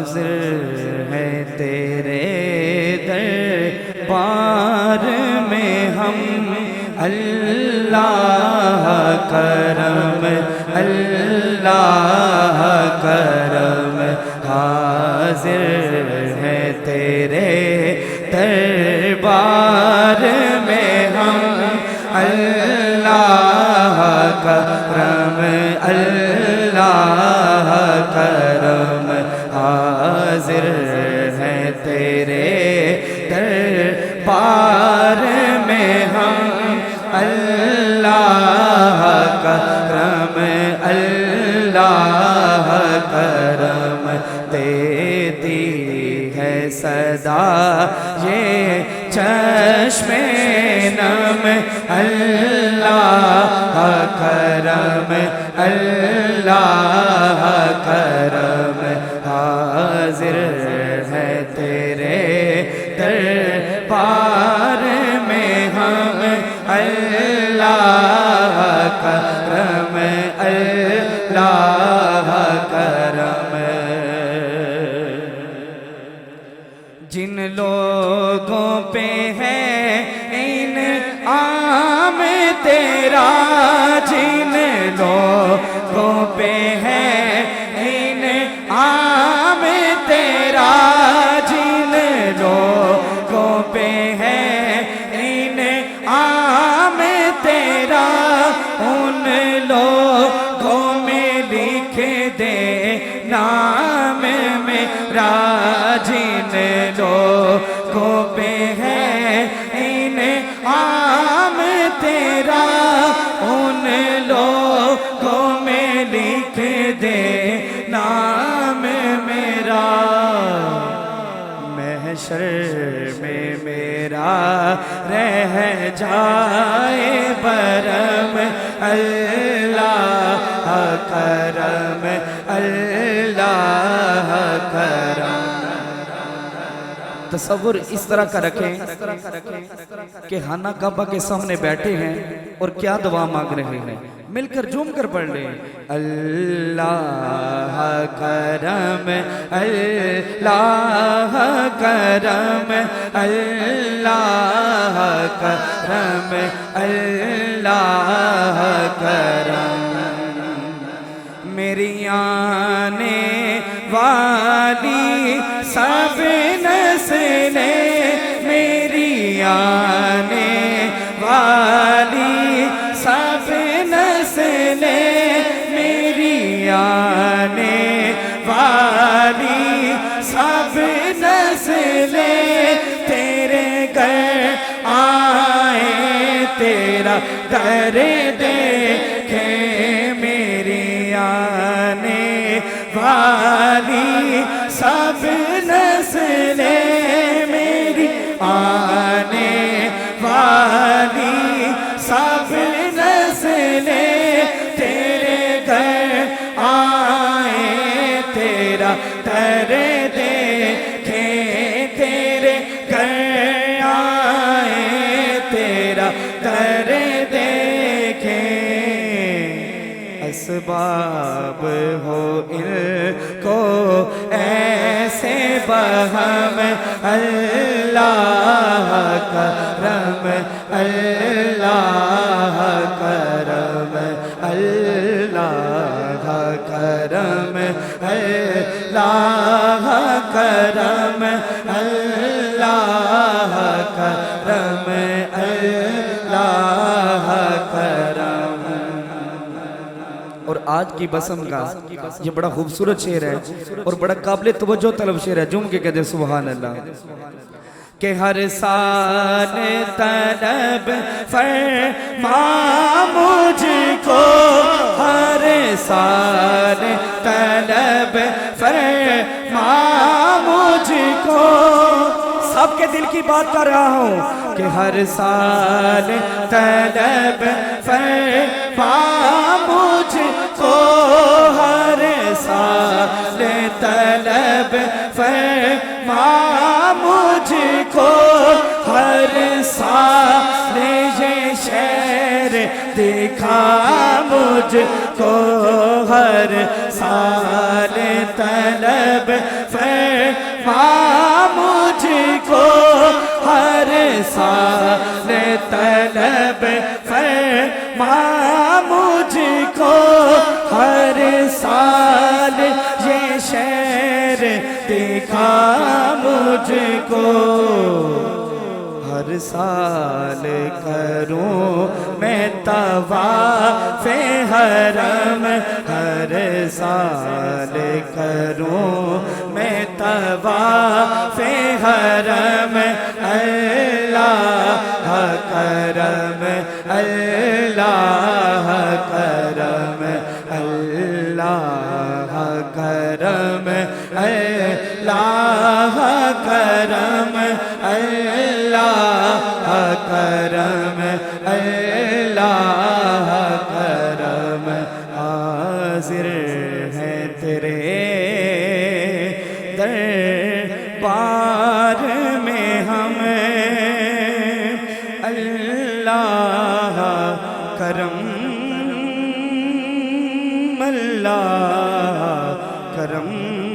حاضر ہے تیرے دربار میں ہم اللہ کرم اللہ کرم حاضر ہے تیرے دربار میں ہم اللہ کرم اللہ کرم حاضر ہے تیرے دربار میں ہم اللہ کرم اللہ کرم دیتی ہے صدا یہ چشم نم اللہ کرم اللہ کرم حاضر ہے تیرے دربار میں ہم اللہ کرم اللہ کرم جن لوگوں پہ ہے انعام تیرا جن لوگوں پہ ہے انعام تیرا جن لوگوں پہ ہے انعام تیرا ان لوگوں میں لکھ دے نام میرا جن لوگوں پہ ہے انعام تیرا ان لوگوں میں لکھ دے نام میرا محشر میں میرا رہ جائے برم اللہ کرم اللہ کرم تصور اس طرح کا رکھیں کہ خانہ کعبہ کے سامنے بیٹھے ہیں اور کیا دعا مانگ رہے ہیں مل کر جھوم کر پڑھ لیں اللہ کرم اللہ کرم اللہ کرم اللہ کرم میری آنے والی سب نسلیں میری آنے والی سب نسلیں میری آنے والی سب نسلیں تیرے گھر آئے تیرا در دیکھے میری آنے والی سب نسلیں میری آنے والی سب نسلیں تیرے گھر آئے تیرا در دیکھیں تیرے گھر آئے تیرا در دیکھیں اسباب ہو ان کو ایسے بہم اللہ کرم اللہ کرم اللہ کرم اللہ کرم اللہ کرم اللہ کرم اور آج کی بسم کا یہ بڑا خوبصورت شعر ہے اور بڑا قابل توجہ طلب شعر ہے جھوم کے کہتے ہیں سبحان اللہ کہ ہر سال طلب فرما مجھ کو ہر سال طلب فرما مجھ کو سب کے دل کی بات کر رہا ہوں کہ ہر سال طلب فرما مجھ کو ہر سال طلب فرما مجھ کو ہر سال یہ شہر دکھا مجھ کو ہر سال طلب فرما سال طلب فرما مجھ کو، ہر سال یہ شہر دکھا مجھ کو، ہر سال کروں میں طواف حرم، ہر سال کروں میں طواف حرم، اللہ کرم اللہ کرم اللہ کرم اللہ کرم اللہ کرم اللہ کرم، حاضر ہیں تیرے دربار میں ہم، اللہ کرم اللہ کرم